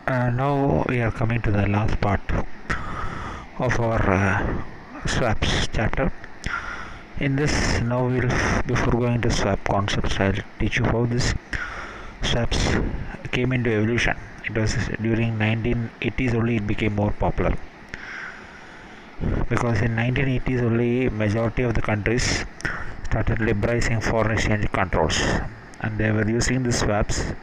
Now we are coming to the last part of our swaps chapter. In this, now we'll before going to swap concepts, I'll teach you how this swaps came into evolution. It was during 1980s only it became more popular, because in 1980s only majority of the countries started liberalizing foreign exchange controls, and they were using the swaps,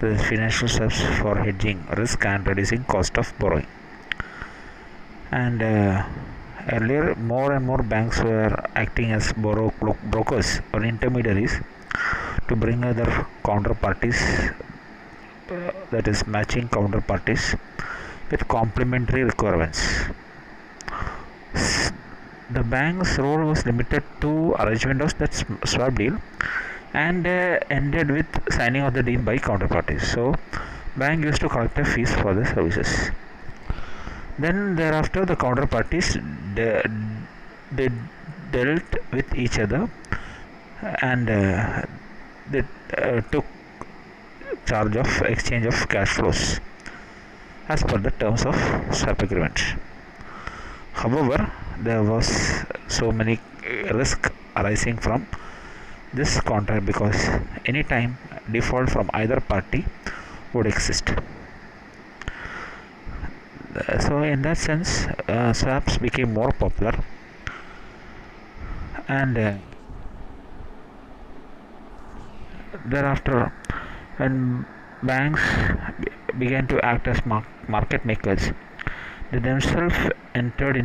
the financial swaps, for hedging risk and reducing cost of borrowing. And earlier, more and more banks were acting as brokers or intermediaries to bring other counterparties, that is matching counterparties with complementary requirements. The bank's role was limited to arrangement of that swap deal, and ended with signing of the deal by counterparties. So bank used to collect a fees for the services. Then thereafter the counterparties they dealt with each other, and they took charge of exchange of cash flows as per the terms of swap agreement. However, there was so many risk arising from this contract, because anytime default from either party would exist. So in that sense, swaps became more popular, and thereafter, when banks began to act as market makers, they themselves entered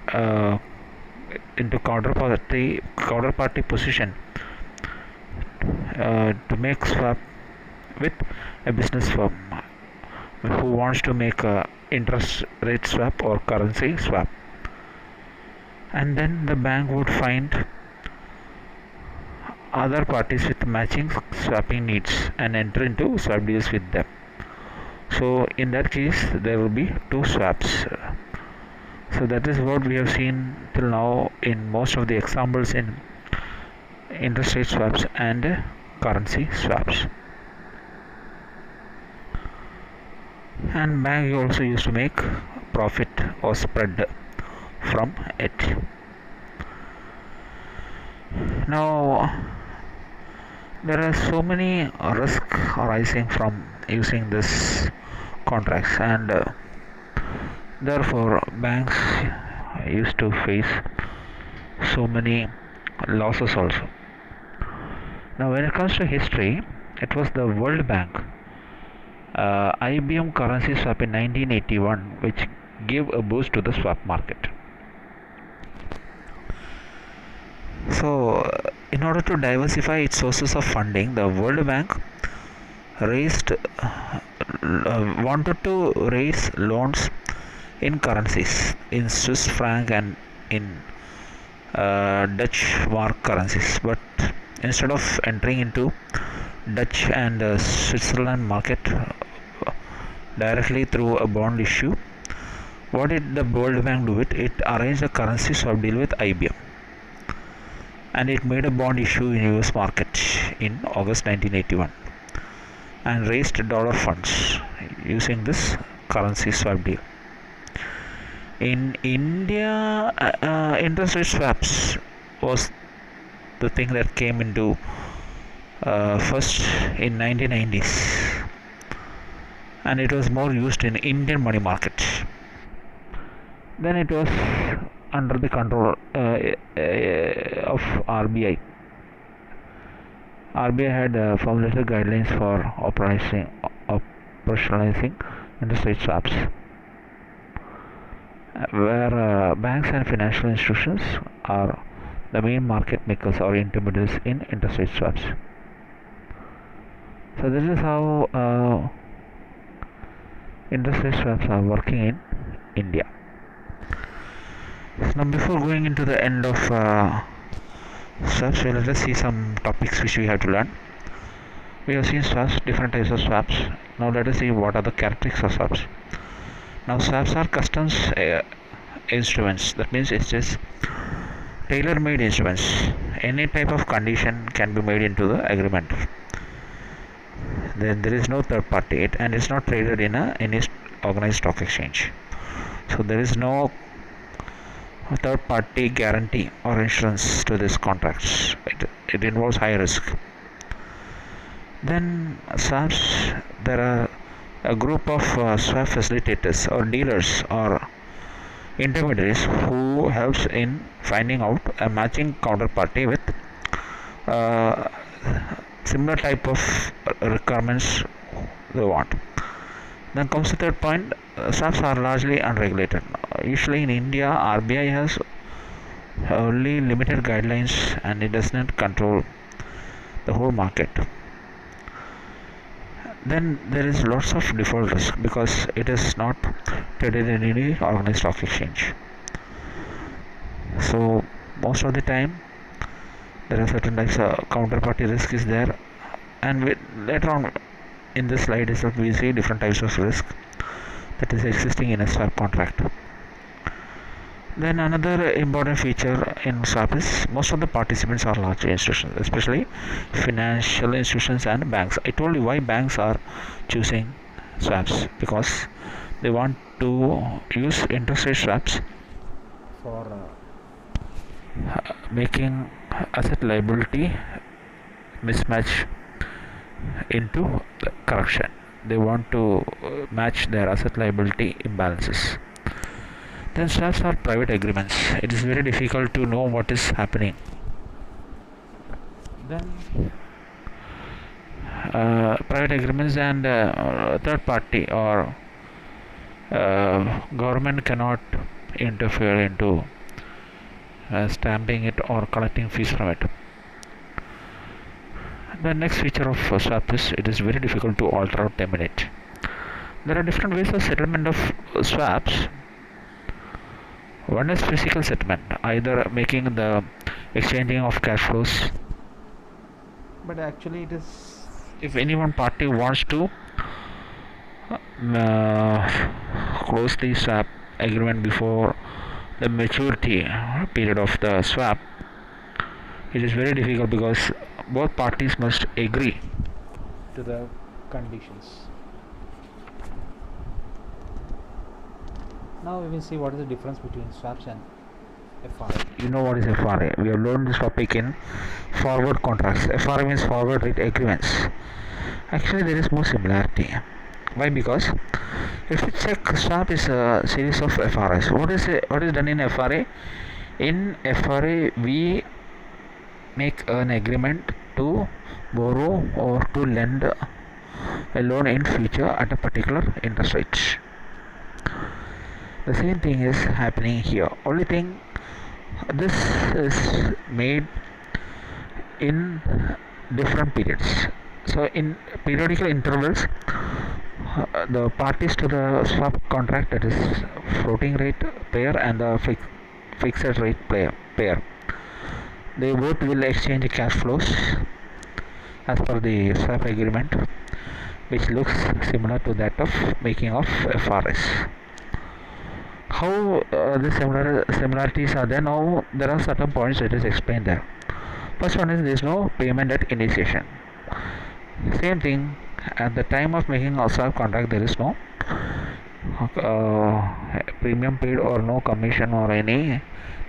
uh, into counterparty position to make swap with a business firm who wants to make a interest rate swap or currency swap, and then the bank would find other parties with matching swapping needs and enter into swap deals with them. So in that case there will be two swaps. So that is what we have seen till now in most of the examples in interest rate swaps and currency swaps. And bank also used to make profit or spread from it. Now there are so many risks arising from using this contracts, and therefore banks used to face so many losses also. Now when it comes to history, it was the World Bank IBM currency swap in 1981 which gave a boost to the swap market. So in order to diversify its sources of funding, the World Bank wanted to raise loans in currencies, in Swiss franc and in Dutch mark currencies, but instead of entering into Dutch and Switzerland market directly through a bond issue, what did the World Bank do? It arranged a currency swap deal with IBM, and it made a bond issue in US market in August 1981 and raised dollar funds using this currency swap deal. In India, interest rate swaps was the thing that came into first in 1990s, and it was more used in Indian money market. Then it was under the control of RBI. RBI had formulated guidelines for operationalizing interest rate swaps, where banks and financial institutions are the main market makers or intermediaries in interest rate swaps. So this is how interest rate swaps are working in India. Now before going into the end of swaps, let us see some topics which we have to learn. We have seen swaps, different types of swaps. Now let us see what are the characteristics of swaps. Now swaps are customs instruments. That means it's just tailor-made instruments. Any type of condition can be made into the agreement. then there is no third party, and it's not traded in any organized stock exchange. So there is no third party guarantee or insurance to this contracts. It involves high risk. Then swaps, there are a group of swap facilitators or dealers or intermediaries who helps in finding out a matching counterparty with uh, similar type of requirements they want. Then comes the third point. Swaps are largely unregulated. Usually in India, RBI has only limited guidelines and it does not control the whole market. Then there is lots of default risk because it is not traded in any organized stock exchange. So most of the time there are certain types of counterparty risk is there, and later on in this slide is that we see different types of risk that is existing in a swap contract. Then another important feature in swap is most of the participants are large institutions, especially financial institutions and banks. I told you why banks are choosing swaps, because they want to use interest rate swaps for making asset liability mismatch into the correction. They want to match their asset liability imbalances. Then swaps are private agreements. It is very difficult to know what is happening. Then private agreements and third party or government cannot interfere into stamping it or collecting fees from it. The next feature of swap is it is very difficult to alter or terminate. There are different ways of settlement of swaps. One is physical settlement, either making the exchanging of cash flows. But actually, it is if any one party wants to close the swap agreement before the maturity period of the swap, it is very difficult because both parties must agree to the conditions. Now we will see what is the difference between swaps and FRA. You know what is FRA? We have learned this topic in forward contracts. FRA means forward rate agreements. Actually, there is more similarity. Why? Because if you check, swap is a series of FRAs. What is done in FRA? In FRA, we make an agreement to borrow or to lend a loan in future at a particular interest rate. The same thing is happening here. Only thing, this is made in different periods. So in periodical intervals, the parties to the swap contract, that is floating rate pair and the fixed rate pair, they both will exchange cash flows as per the swap agreement, which looks similar to that of making of FRS. How the similarities are there? Now there are certain points that is explained there. First one is there is no payment at initiation. Same thing, at the time of making a swap contract there is no premium paid or no commission or anything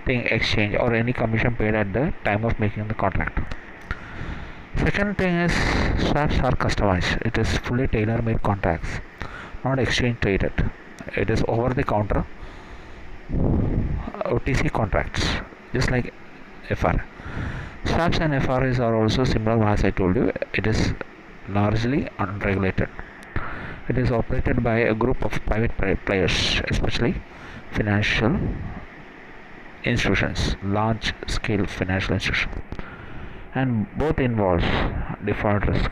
exchange or any commission paid at the time of making the contract. Second thing is swaps are customized. It is fully tailor-made contracts, not exchange traded. It is over the counter OTC contracts, just like FR. Swaps and FRAs are also similar, as I told you. It is largely unregulated. It is operated by a group of private players, especially financial institutions, large scale financial institutions, and both involves default risk.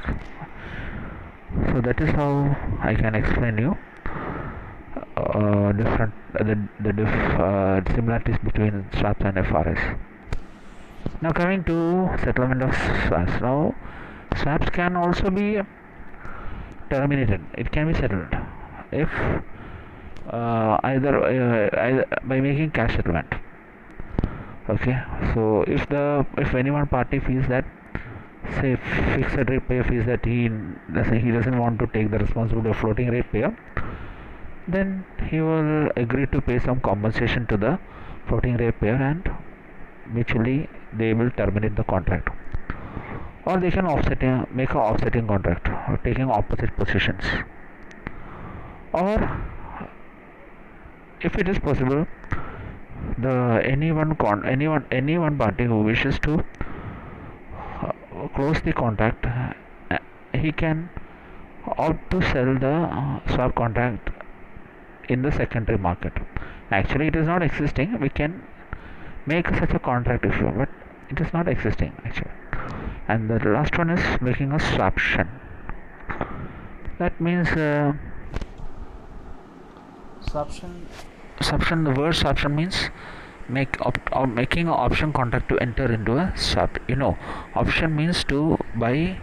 So that is how I can explain you different similarities between swaps and FRS. Now coming to settlement of swaps. Now swaps can also be terminated. It can be settled if either by making cash settlement. Okay, so if any one party feels that say fixed rate payer feels that he doesn't want to take the responsibility of floating rate payer, then he will agree to pay some compensation to the floating rate payer, and mutually they will terminate the contract. Or they can make a offsetting contract or taking opposite positions. Or if it is possible, the any one party who wishes to close the contract, he can opt to sell the swap contract in the secondary market. Actually, it is not existing. We can make such a contract if you want, but it is not existing actually. And the last one is making a swaption. That means swaption. The word swaption means making an option contract to enter into a swap. Option means to buy,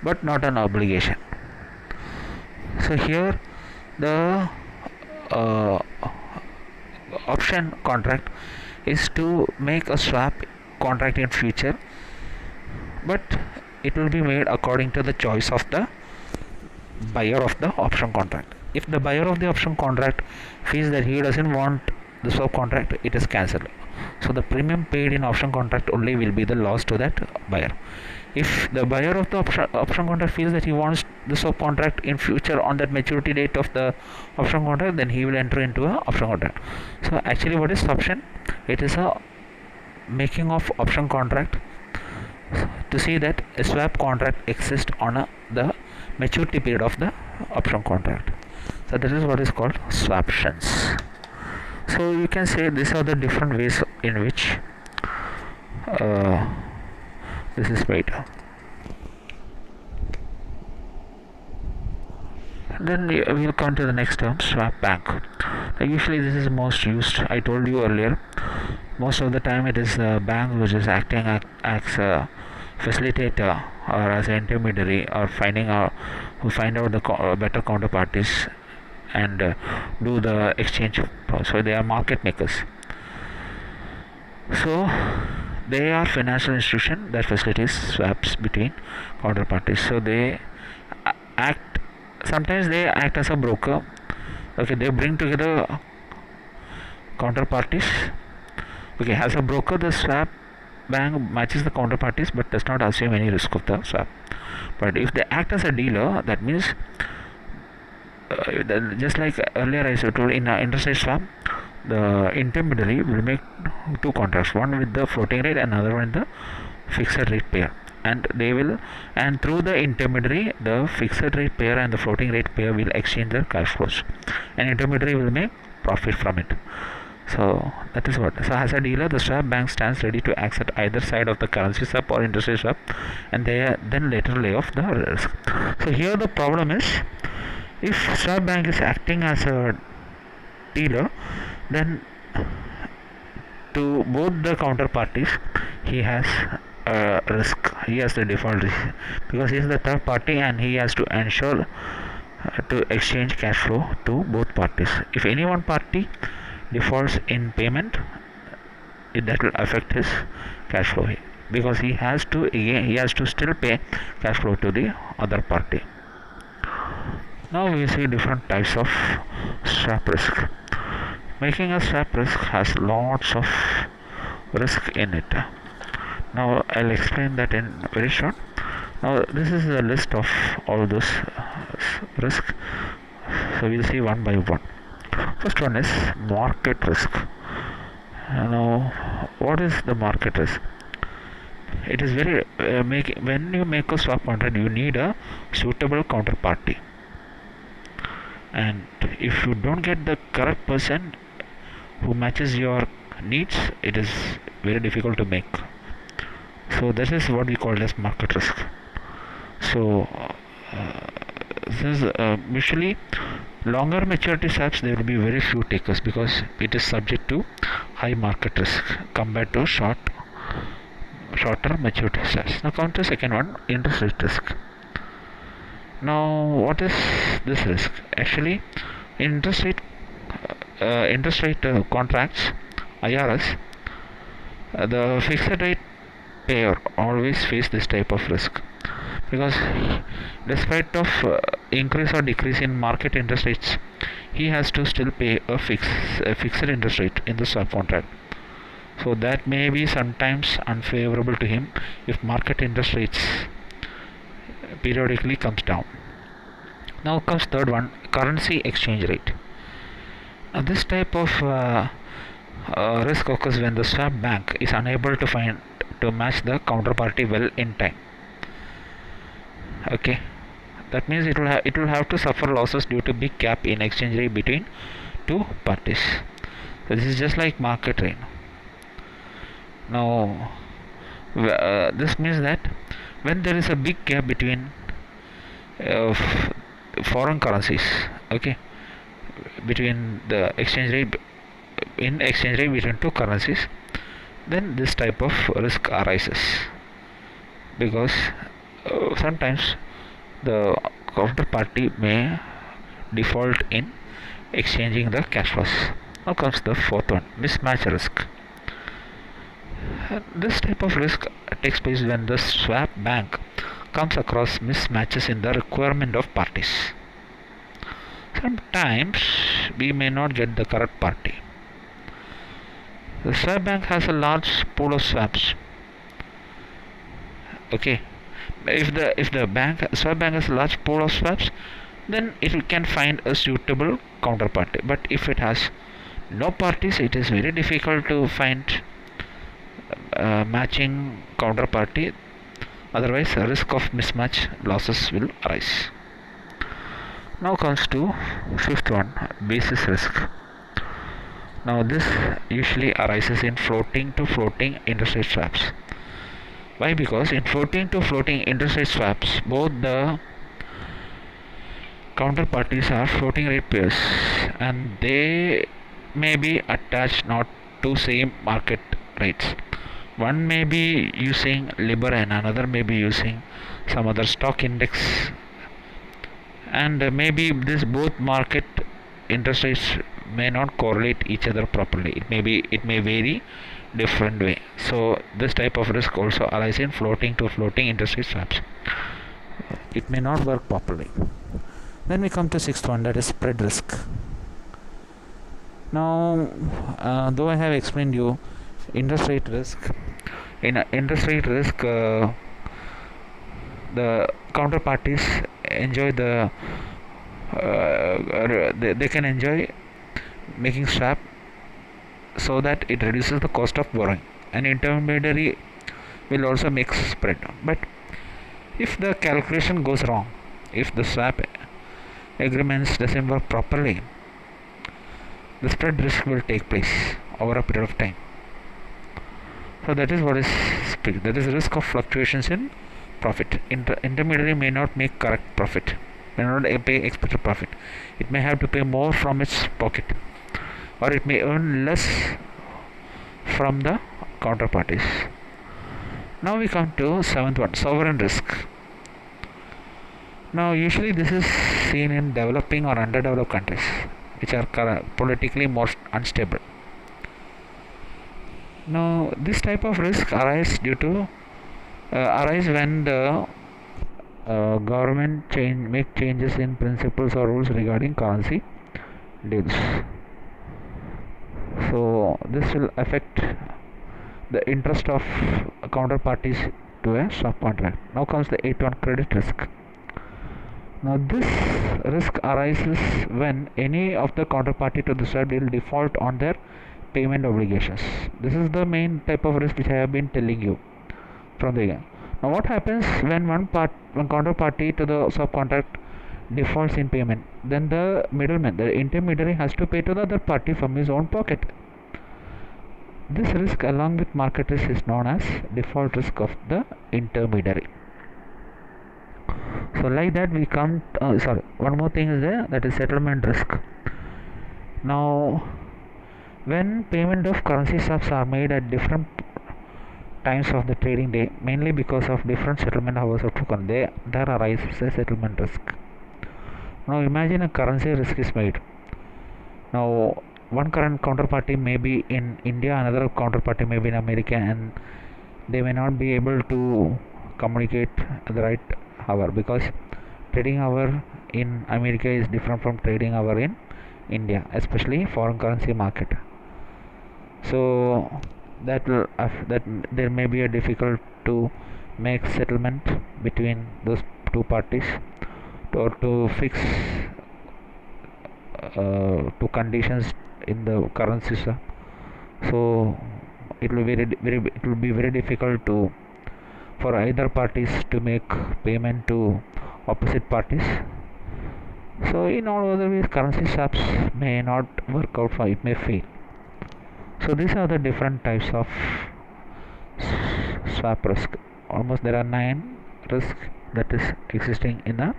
but not an obligation. So here the option contract is to make a swap contract in future, but it will be made according to the choice of the buyer of the option contract. If the buyer of the option contract feels that he doesn't want the swap contract, it is cancelled. So the premium paid in option contract only will be the loss to that buyer. If the buyer of the option contract feels that he wants the swap contract in future on that maturity date of the option contract, then he will enter into a option contract. So actually, what is option? It is a making of option contract to see that a swap contract exists on the maturity period of the option contract. So this is what is called swaptions. So you can say these are the different ways in which this is made. Then we will come to the next term, swap bank. Usually this is most used. I told you earlier, most of the time it is the bank which is acting as a facilitator or as an intermediary, or find out the better counterparties and do the exchange. So they are market makers. So they are financial institution that facilitates swaps between counterparties. So they sometimes they act as a broker. Okay, they bring together counterparties. Okay, as a broker, the swap bank matches the counterparties but does not assume any risk of the swap. But if they act as a dealer, that means just like earlier I told, in an interest rate swap, the intermediary will make two contracts, one with the floating rate and another one with the fixed rate pair, and through the intermediary, the fixed rate pair and the floating rate pair will exchange their cash flows, and intermediary will make profit from it. So that is what. So as a dealer, the swap bank stands ready to accept either side of the currency swap or interest rate swap, and they then later lay off the risk. So here the problem is, if swap bank is acting as a dealer, then to both the counterparties he has a risk. He has the default risk because he is the third party and he has to ensure to exchange cash flow to both parties. If any one party defaults in payment, that will affect his cash flow, because he has to still pay cash flow to the other party. Now we see different types of swap risk. Making a swap risk has lots of risk in it. Now I'll explain that in very short. Now this is the list of all those risks. So we'll see one by one. First one is market risk. Now what is the market risk? It is very when you make a swap contract, you need a suitable counterparty, and if you don't get the correct person who matches your needs, it is very difficult to make. So this is what we call as market risk. So this is usually longer maturity swaps, there will be very few takers because it is subject to high market risk compared to shorter maturity swaps. Now come to second one, interest rate risk. Now what is this risk? Actually, interest rate contracts, IRS, the fixed rate payer always face this type of risk, because despite of increase or decrease in market interest rates, he has to still pay a fixed interest rate in the swap contract. So that may be sometimes unfavorable to him if market interest rates periodically comes down. Now comes third one, currency exchange rate. Now this type of risk occurs when the swap bank is unable to match the counterparty well in time. Okay, that means it will have to suffer losses due to big gap in exchange rate between two parties. So this is just like market rate. Now this means that when there is a big gap between foreign currencies, okay, between the exchange rate between two currencies, then this type of risk arises, because sometimes the counterparty may default in exchanging the cash flows. Now comes the fourth one, mismatch risk. This type of risk takes place when the swap bank comes across mismatches in the requirement of parties. Sometimes we may not get the correct party. The swap bank has a large pool of swaps. Okay, if the swap bank has a large pool of swaps, then it can find a suitable counterparty. But if it has no parties, it is very difficult to find matching counterparty. Otherwise, a risk of mismatch losses will arise. Now comes to fifth one, basis risk. Now this usually arises in floating to floating interest rate swaps. Why? Because in floating to floating interest rate swaps, both the counterparties are floating rate pairs, and they may be attached not to same market rates. One may be using LIBOR and another may be using some other stock index, and maybe this both market interest rates may not correlate each other properly. It may vary different way. So this type of risk also arises in floating to floating interest rate swaps. It may not work properly. Then we come to sixth one, that is spread risk. Now though I have explained you interest rate risk, in interest rate risk the counterparties enjoy they can enjoy making swap so that it reduces the cost of borrowing. An intermediary will also make spread. But if the calculation goes wrong, if the swap agreements doesn't work properly, the spread risk will take place over a period of time. So that is what is spread. That is the risk of fluctuations in profit. Intermediary may not make correct profit, may not pay expected profit. It may have to pay more from its pocket, or it may earn less from the counterparties. Now we come to seventh one, sovereign risk. Now usually this is seen in developing or underdeveloped countries which are politically more unstable. Now this type of risk arise when the government make changes in principles or rules regarding currency deals. So this will affect the interest of counterparties to a swap contract. Now comes the eighth one, credit risk. Now this risk arises when any of the counterparty to the swap deal default on their payment obligations. This is the main type of risk which I have been telling you from the beginning. Now what happens when one counterparty to the swap contract defaults in payment? Then the middleman, the intermediary, has to pay to the other party from his own pocket. This risk along with market risk is known as default risk of the intermediary. So like that we come one more thing is there, that is settlement risk. Now when payment of currency swaps are made at different times of the trading day, mainly because of different settlement hours of token, there arises a settlement risk. Now imagine a currency risk is made. Now one current counterparty may be in India, another counterparty may be in America, and they may not be able to communicate the right hour, because trading hour in America is different from trading hour in India, especially foreign currency market. So that there may be a difficult to make settlement between those two parties, or to fix two conditions in the currency system. So it will be very difficult to for either parties to make payment to opposite parties. So in all other ways, currency swaps may not work out, for it may fail. So these are the different types of swap risk. Almost there are 9 risks that is existing in a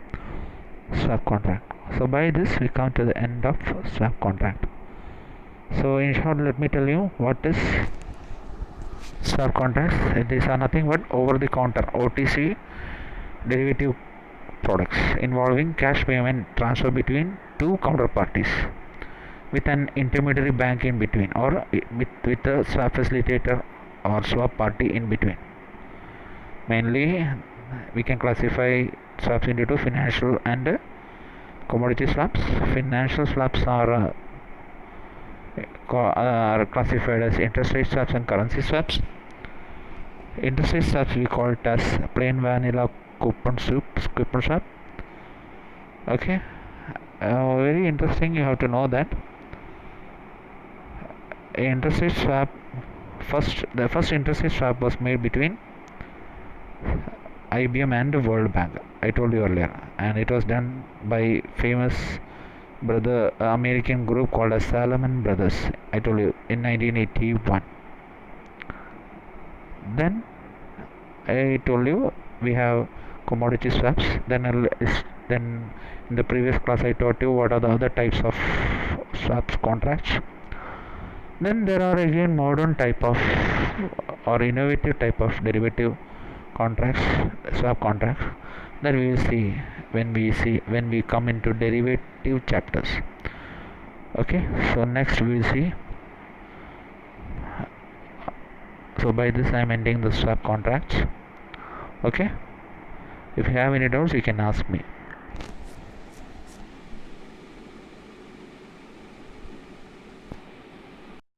swap contract. So by this we come to the end of swap contract. So in short, let me tell you what is swap contracts. These are nothing but over the counter OTC derivative products involving cash payment transfer between two counterparties with an intermediary bank in between, or with a swap facilitator or swap party in between. Mainly we can classify swaps into two: financial and commodity swaps. Financial swaps are classified as interest rate swaps and currency swaps. Interest rate swaps we call it as plain vanilla coupon swap. Okay, very interesting. You have to know that interest rate swap, the first interest rate swap was made between IBM and World Bank. I told you earlier, and it was done by famous American group called as Salomon Brothers. I told you in 1981. Then I told you we have commodity swaps. Then in the previous class I taught you what are the other types of swaps contracts. Then there are again modern type of or innovative type of derivative contracts, swap contracts, that we will see when we come into derivative chapters. Okay, so next we will see. So by this I am ending the swap contracts. Okay, if you have any doubts you can ask me.